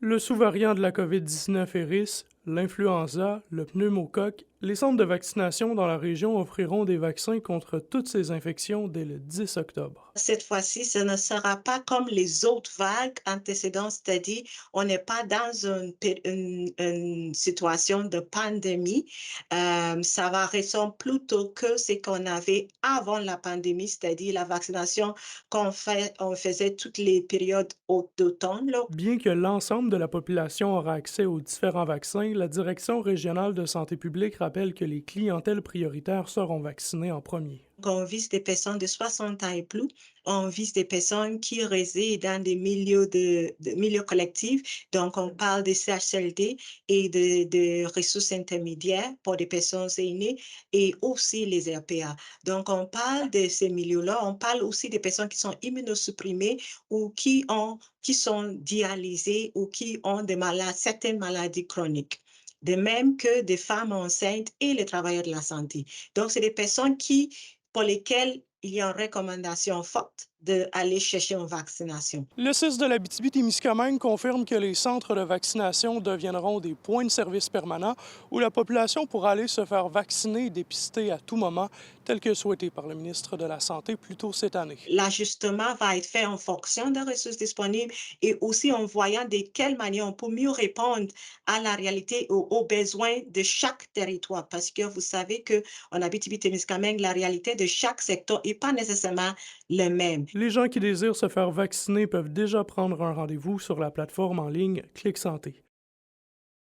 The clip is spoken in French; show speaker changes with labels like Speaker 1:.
Speaker 1: Le sous-variant de la COVID-19 Eris, l'influenza, le pneumocoque, les centres de vaccination dans la région offriront des vaccins contre toutes ces infections dès le 10 octobre.
Speaker 2: Cette fois-ci, ce ne sera pas comme les autres vagues antécédentes, c'est-à-dire on n'est pas dans une situation de pandémie. Ça va ressembler plutôt que ce qu'on avait avant la pandémie, c'est-à-dire la vaccination on faisait toutes les périodes d'automne, là.
Speaker 1: Bien que l'ensemble de la population aura accès aux différents vaccins, la Direction régionale de santé publique rappelle que les clientèles prioritaires seront vaccinées en premier.
Speaker 2: On vise des personnes de 60 ans et plus, on vise des personnes qui résident dans des milieux de milieux collectifs. Donc, on parle des CHSLD et de ressources intermédiaires pour des personnes aînées et aussi les RPA. Donc, on parle de ces milieux-là. On parle aussi des personnes qui sont immunosupprimées ou qui sont dialysées ou qui ont certaines maladies chroniques. De même que des femmes enceintes et les travailleurs de la santé. Donc, c'est des personnes pour lesquels il y a une recommandation forte d'aller chercher une vaccination.
Speaker 1: Le 6 de l'Abitibi-Témiscamingue confirme que les centres de vaccination deviendront des points de service permanents où la population pourra aller se faire vacciner et dépister à tout moment, tel que souhaité par le ministre de la Santé plus tôt cette année.
Speaker 2: L'ajustement va être fait en fonction des ressources disponibles et aussi en voyant de quelle manière on peut mieux répondre à la réalité et aux besoins de chaque territoire. Parce que vous savez qu'en Abitibi-Témiscamingue, la réalité de chaque secteur n'est pas nécessairement le même.
Speaker 1: Les gens qui désirent se faire vacciner peuvent déjà prendre un rendez-vous sur la plateforme en ligne Clic Santé.